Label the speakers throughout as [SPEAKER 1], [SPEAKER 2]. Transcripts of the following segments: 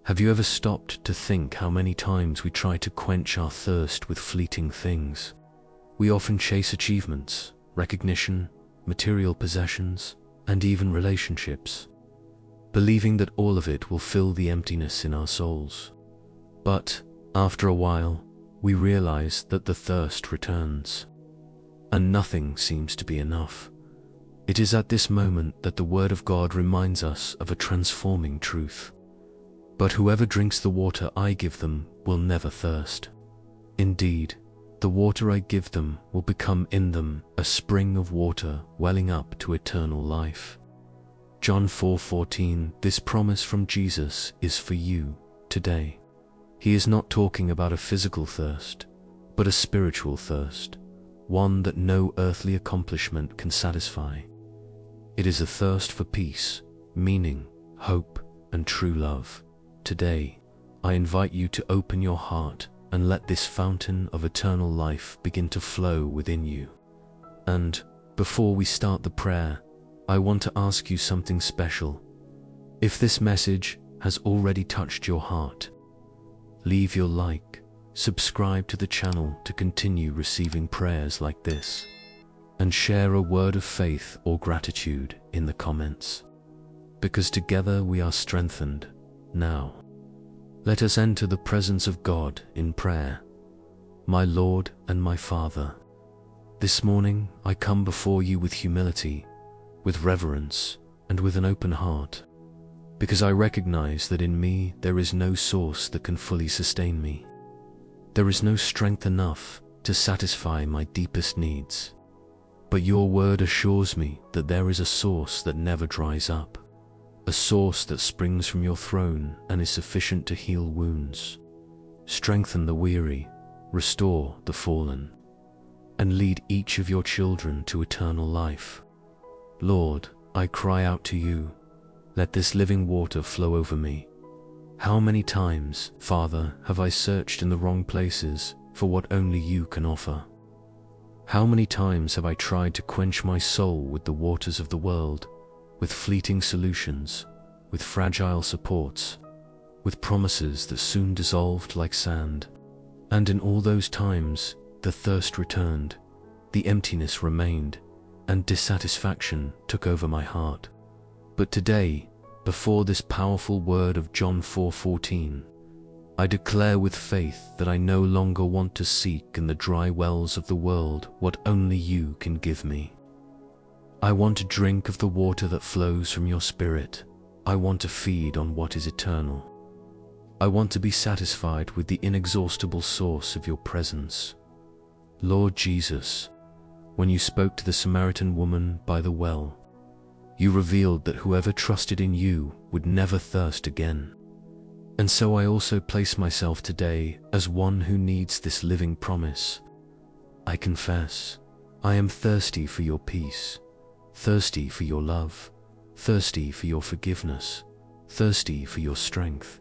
[SPEAKER 1] Have you ever stopped to think how many times we try to quench our thirst with fleeting things? We often chase achievements, recognition, material possessions, and even relationships, believing that all of it will fill the emptiness in our souls. But after a while, we realize that the thirst returns, and nothing seems to be enough. It is at this moment that the Word of God reminds us of a transforming truth. But whoever drinks the water I give them will never thirst. Indeed, the water I give them will become in them a spring of water welling up to eternal life. John 4:14. This promise from Jesus is for you today. He is not talking about a physical thirst, but a spiritual thirst, one that no earthly accomplishment can satisfy. It is a thirst for peace, meaning, hope, and true love. Today, I invite you to open your heart and let this fountain of eternal life begin to flow within you. And before we start the prayer, I want to ask you something special. If this message has already touched your heart, leave your like, subscribe to the channel to continue receiving prayers like this, and share a word of faith or gratitude in the comments. Because together we are strengthened. Now, let us enter the presence of God in prayer. My Lord and my Father, this morning I come before you with humility, with reverence, and with an open heart, because I recognize that in me there is no source that can fully sustain me. There is no strength enough to satisfy my deepest needs. But your word assures me that there is a source that never dries up, a source that springs from your throne and is sufficient to heal wounds, strengthen the weary, restore the fallen, and lead each of your children to eternal life. Lord, I cry out to you, let this living water flow over me. How many times, Father, have I searched in the wrong places for what only you can offer? How many times have I tried to quench my soul with the waters of the world, with fleeting solutions, with fragile supports, with promises that soon dissolved like sand? And in all those times, the thirst returned, the emptiness remained, and dissatisfaction took over my heart. But today, before this powerful word of John 4:14, I declare with faith that I no longer want to seek in the dry wells of the world what only you can give me. I want to drink of the water that flows from your Spirit. I want to feed on what is eternal. I want to be satisfied with the inexhaustible source of your presence. Lord Jesus, when you spoke to the Samaritan woman by the well, you revealed that whoever trusted in you would never thirst again. And so I also place myself today as one who needs this living promise. I confess, I am thirsty for your peace, thirsty for your love, thirsty for your forgiveness, thirsty for your strength.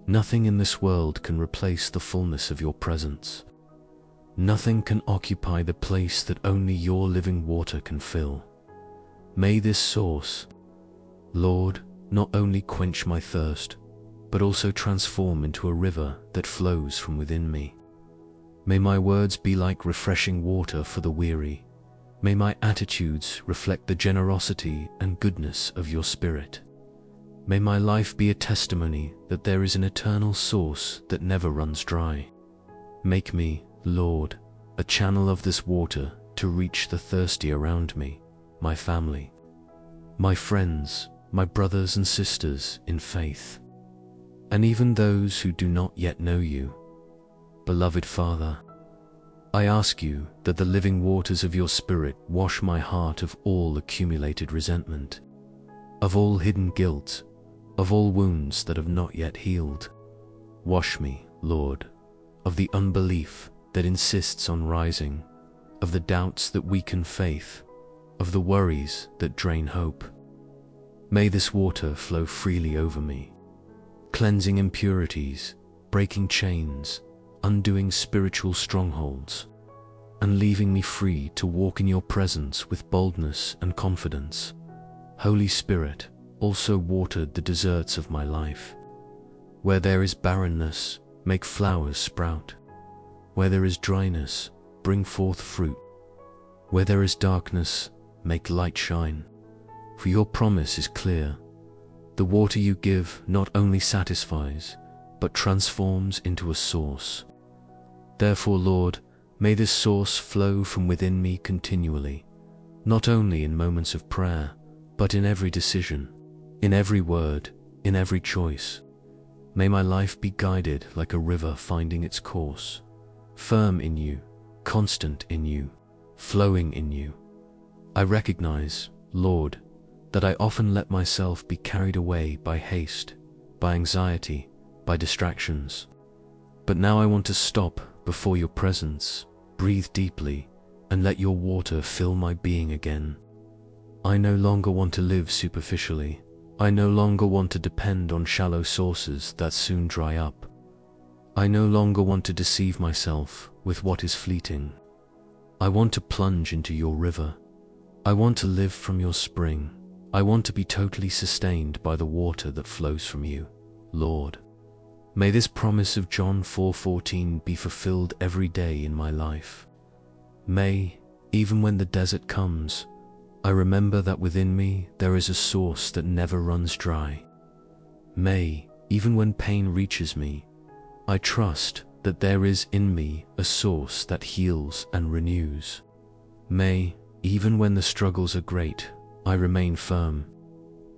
[SPEAKER 1] Nothing in this world can replace the fullness of your presence. Nothing can occupy the place that only your living water can fill. May this source, Lord, not only quench my thirst, but also transform into a river that flows from within me. May my words be like refreshing water for the weary. May my attitudes reflect the generosity and goodness of your Spirit. May my life be a testimony that there is an eternal source that never runs dry. Make me, Lord, a channel of this water to reach the thirsty around me, my family, my friends, my brothers and sisters in faith, and even those who do not yet know you. Beloved Father, I ask you that the living waters of your Spirit wash my heart of all accumulated resentment, of all hidden guilt, of all wounds that have not yet healed. Wash me, Lord, of the unbelief that insists on rising, of the doubts that weaken faith, of the worries that drain hope. May this water flow freely over me, cleansing impurities, breaking chains, undoing spiritual strongholds, and leaving me free to walk in your presence with boldness and confidence. Holy Spirit also watered the deserts of my life. Where there is barrenness, make flowers sprout. Where there is dryness, bring forth fruit. Where there is darkness, make light shine. For your promise is clear. The water you give not only satisfies, but transforms into a source. Therefore, Lord, may this source flow from within me continually, not only in moments of prayer, but in every decision, in every word, in every choice. May my life be guided like a river finding its course, firm in you, constant in you, flowing in you. I recognize, Lord, that I often let myself be carried away by haste, by anxiety, by distractions. But now I want to stop before your presence, breathe deeply, and let your water fill my being again. I no longer want to live superficially. I no longer want to depend on shallow sources that soon dry up. I no longer want to deceive myself with what is fleeting. I want to plunge into your river. I want to live from your spring. I want to be totally sustained by the water that flows from you, Lord. May this promise of John 4:14 be fulfilled every day in my life. May, even when the desert comes, I remember that within me there is a source that never runs dry. May, even when pain reaches me, I trust that there is in me a source that heals and renews. May, even when the struggles are great, I remain firm,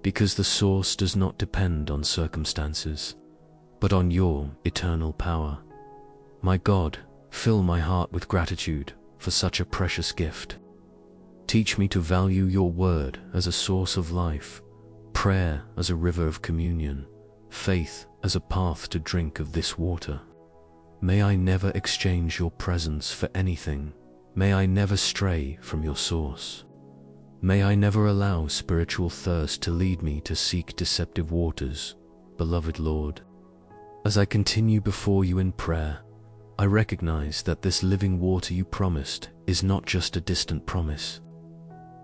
[SPEAKER 1] because the source does not depend on circumstances, but on your eternal power. My God, fill my heart with gratitude for such a precious gift. Teach me to value your word as a source of life, prayer as a river of communion, faith as a path to drink of this water. May I never exchange your presence for anything. May I never stray from your source. May I never allow spiritual thirst to lead me to seek deceptive waters, beloved Lord. As I continue before you in prayer, I recognize that this living water you promised is not just a distant promise,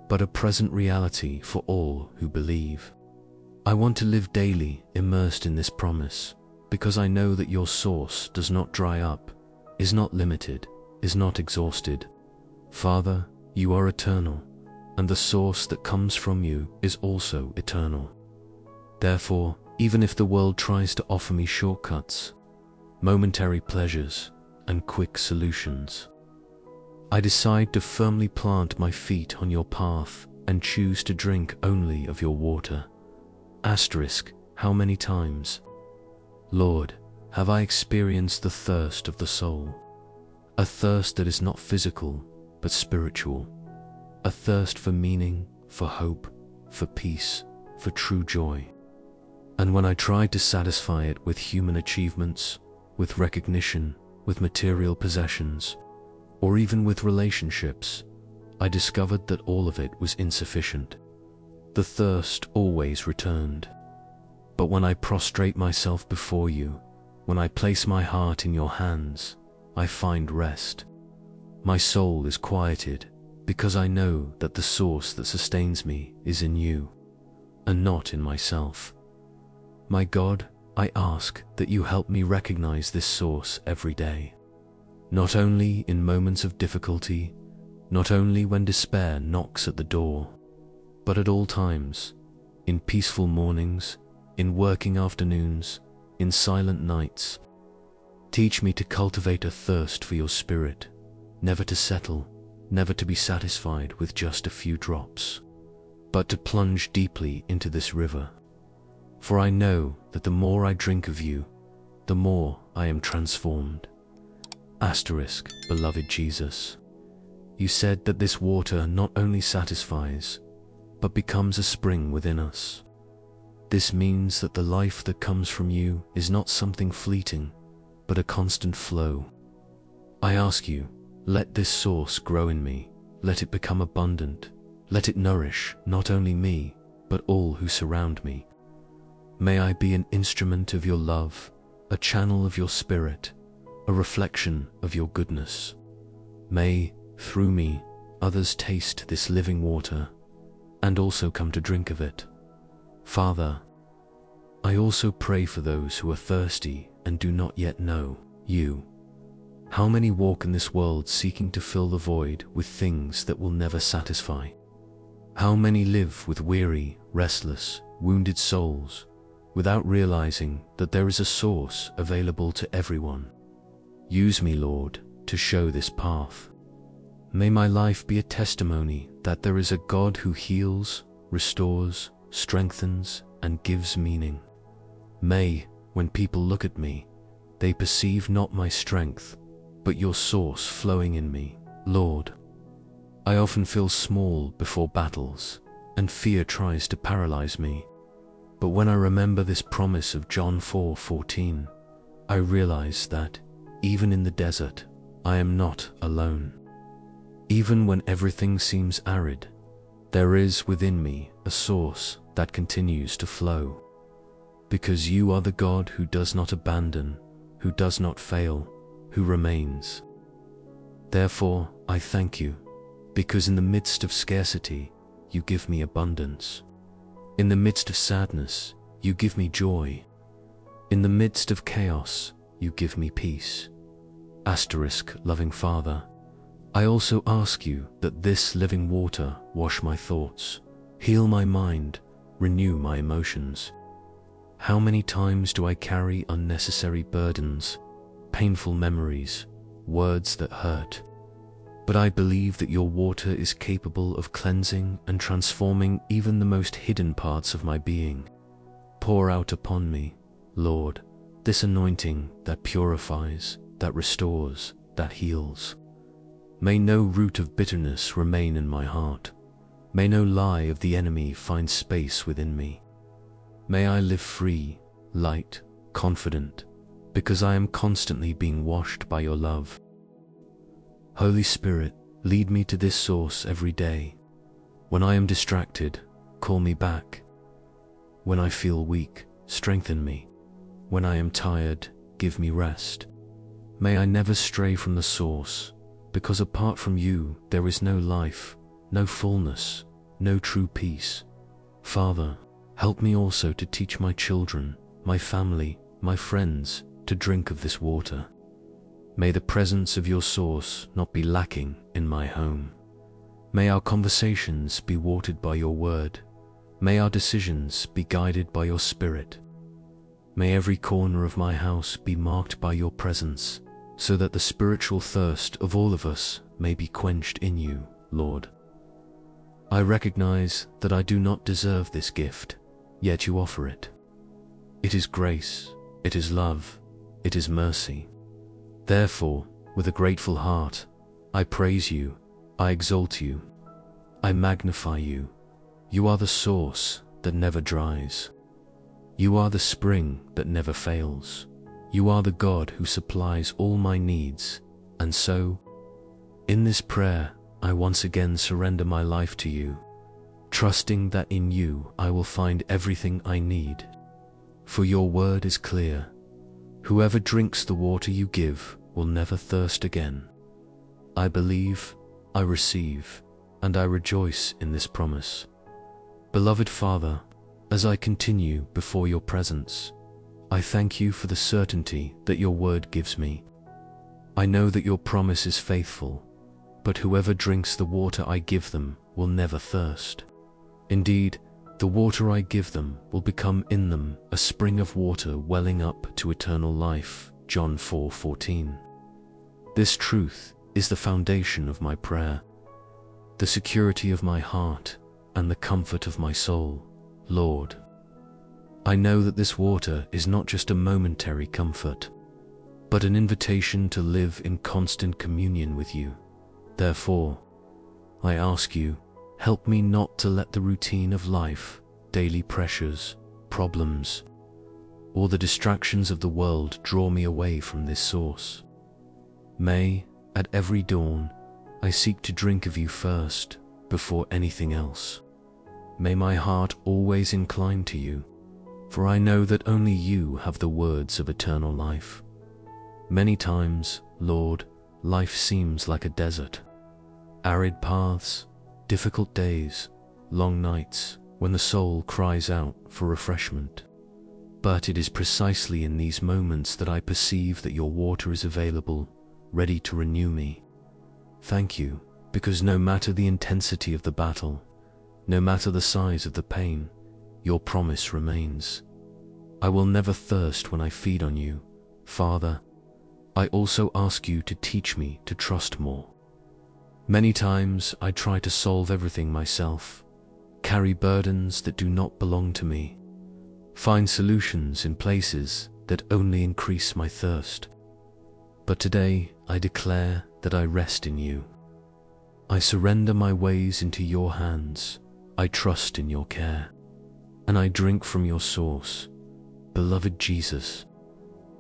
[SPEAKER 1] but a present reality for all who believe. I want to live daily immersed in this promise, because I know that your source does not dry up, is not limited, is not exhausted. Father, you are eternal, and the source that comes from you is also eternal. Therefore, even if the world tries to offer me shortcuts, momentary pleasures, and quick solutions, I decide to firmly plant my feet on your path and choose to drink only of your water. Asterisk, how many times, Lord, have I experienced the thirst of the soul? A thirst that is not physical, but spiritual. A thirst for meaning, for hope, for peace, for true joy. And when I tried to satisfy it with human achievements, with recognition, with material possessions, or even with relationships, I discovered that all of it was insufficient. The thirst always returned. But when I prostrate myself before you, when I place my heart in your hands, I find rest. My soul is quieted, because I know that the source that sustains me is in you, and not in myself. My God, I ask that you help me recognize this source every day, not only in moments of difficulty, not only when despair knocks at the door, but at all times, in peaceful mornings, in working afternoons, in silent nights. Teach me to cultivate a thirst for your spirit, never to settle, never to be satisfied with just a few drops, but to plunge deeply into this river. For I know that the more I drink of you, the more I am transformed. Asterisk, beloved Jesus, you said that this water not only satisfies, but becomes a spring within us. This means that the life that comes from you is not something fleeting, but a constant flow. I ask you, let this source grow in me, let it become abundant, let it nourish not only me, but all who surround me. May I be an instrument of your love, a channel of your spirit, a reflection of your goodness. May, through me, others taste this living water, and also come to drink of it. Father, I also pray for those who are thirsty and do not yet know you. How many walk in this world seeking to fill the void with things that will never satisfy? How many live with weary, restless, wounded souls, without realizing that there is a source available to everyone? Use me, Lord, to show this path. May my life be a testimony that there is a God who heals, restores, strengthens, and gives meaning. May, when people look at me, they perceive not my strength, but your source flowing in me, Lord. I often feel small before battles, and fear tries to paralyze me. But when I remember this promise of John 4:14, I realize that, even in the desert, I am not alone. Even when everything seems arid, there is within me a source that continues to flow. Because you are the God who does not abandon, who does not fail, who remains. Therefore, I thank you, because in the midst of scarcity, you give me abundance. In the midst of sadness, you give me joy. In the midst of chaos, you give me peace. Loving Father, I also ask you that this living water wash my thoughts, heal my mind, renew my emotions. How many times do I carry unnecessary burdens, painful memories, words that hurt? But I believe that your water is capable of cleansing and transforming even the most hidden parts of my being. Pour out upon me, Lord, this anointing that purifies, that restores, that heals. May no root of bitterness remain in my heart. May no lie of the enemy find space within me. May I live free, light, confident, because I am constantly being washed by your love. Holy Spirit, lead me to this source every day. When I am distracted, call me back. When I feel weak, strengthen me. When I am tired, give me rest. May I never stray from the source, because apart from you, there is no life, no fullness, no true peace. Father, help me also to teach my children, my family, my friends, to drink of this water. May the presence of your source not be lacking in my home. May our conversations be watered by your word. May our decisions be guided by your spirit. May every corner of my house be marked by your presence, so that the spiritual thirst of all of us may be quenched in you, Lord. I recognize that I do not deserve this gift, yet you offer it. It is grace, it is love, it is mercy. Therefore, with a grateful heart, I praise you, I exalt you, I magnify you. You are the source that never dries. You are the spring that never fails. You are the God who supplies all my needs, and so, in this prayer, I once again surrender my life to you, trusting that in you I will find everything I need. For your word is clear. Whoever drinks the water you give will never thirst again. I believe, I receive, and I rejoice in this promise. Beloved Father, as I continue before your presence, I thank you for the certainty that your word gives me. I know that your promise is faithful, but whoever drinks the water I give them will never thirst. Indeed, the water I give them will become in them a spring of water welling up to eternal life. John 4:14. This truth is the foundation of my prayer, the security of my heart, and the comfort of my soul, Lord. I know that this water is not just a momentary comfort, but an invitation to live in constant communion with you. Therefore, I ask you, help me not to let the routine of life, daily pressures, problems, or the distractions of the world draw me away from this source. May, at every dawn, I seek to drink of you first, before anything else. May my heart always incline to you, for I know that only you have the words of eternal life. Many times, Lord, life seems like a desert. Arid paths, difficult days, long nights, when the soul cries out for refreshment. But it is precisely in these moments that I perceive that your water is available, ready to renew me. Thank you, because no matter the intensity of the battle, no matter the size of the pain, your promise remains. I will never thirst when I feed on you. Father, I also ask you to teach me to trust more. Many times I try to solve everything myself, carry burdens that do not belong to me, find solutions in places that only increase my thirst. But today I declare that I rest in you. I surrender my ways into your hands. I trust in your care, and I drink from your source. Beloved Jesus,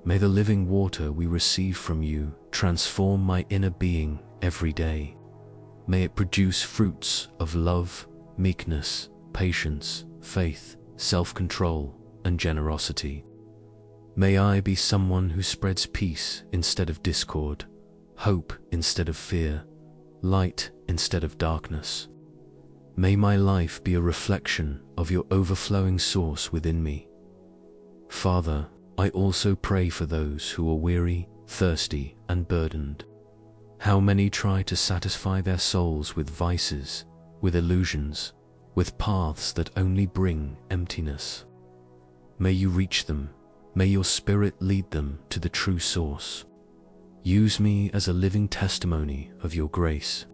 [SPEAKER 1] may the living water we receive from you transform my inner being every day. May it produce fruits of love, meekness, patience, faith, self-control, and generosity. May I be someone who spreads peace instead of discord, hope instead of fear, light instead of darkness. May my life be a reflection of your overflowing source within me. Father, I also pray for those who are weary, thirsty, and burdened. How many try to satisfy their souls with vices, with illusions, with paths that only bring emptiness. May you reach them. May your Spirit lead them to the true source. Use me as a living testimony of your grace,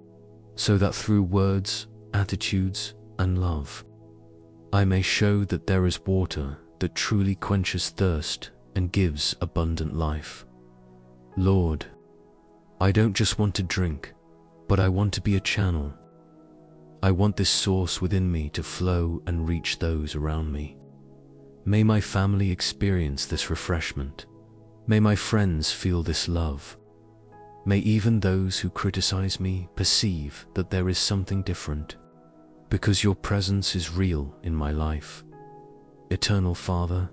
[SPEAKER 1] so that through words, attitudes, and love, I may show that there is water that truly quenches thirst and gives abundant life. Lord, I don't just want to drink, but I want to be a channel. I want this source within me to flow and reach those around me. May my family experience this refreshment. May my friends feel this love. May even those who criticize me perceive that there is something different, because your presence is real in my life. Eternal Father,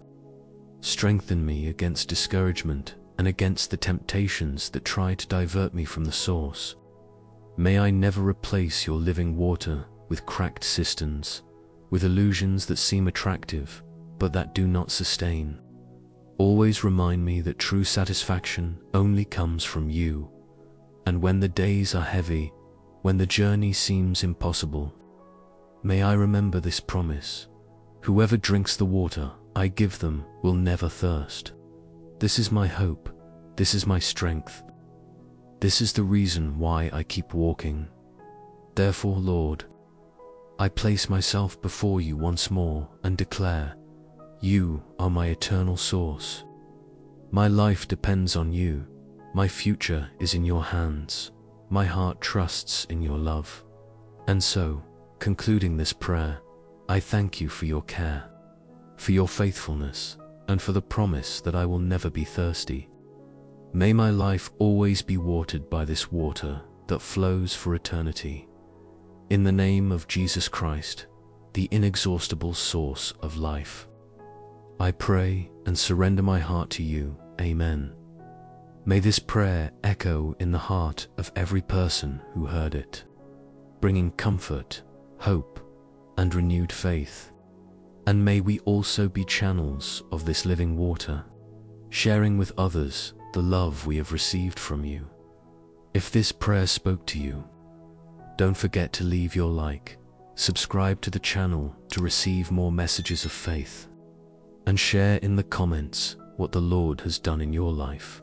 [SPEAKER 1] strengthen me against discouragement and against the temptations that try to divert me from the source. May I never replace your living water with cracked cisterns, with illusions that seem attractive, but that do not sustain. Always remind me that true satisfaction only comes from you. And when the days are heavy, when the journey seems impossible, may I remember this promise. Whoever drinks the water I give them will never thirst. This is my hope. This is my strength. This is the reason why I keep walking. Therefore, Lord, I place myself before you once more and declare, you are my eternal source. My life depends on you. My future is in your hands. My heart trusts in your love. And so, concluding this prayer, I thank you for your care, for your faithfulness, and for the promise that I will never be thirsty. May my life always be watered by this water that flows for eternity. In the name of Jesus Christ, the inexhaustible source of life, I pray and surrender my heart to you. Amen. May this prayer echo in the heart of every person who heard it, bringing comfort, hope, and renewed faith. And may we also be channels of this living water, sharing with others the love we have received from you. If this prayer spoke to you, don't forget to leave your like, subscribe to the channel to receive more messages of faith, and share in the comments what the Lord has done in your life.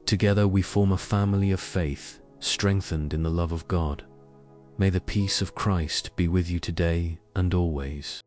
[SPEAKER 1] Together we form a family of faith, strengthened in the love of God. May the peace of Christ be with you today and always.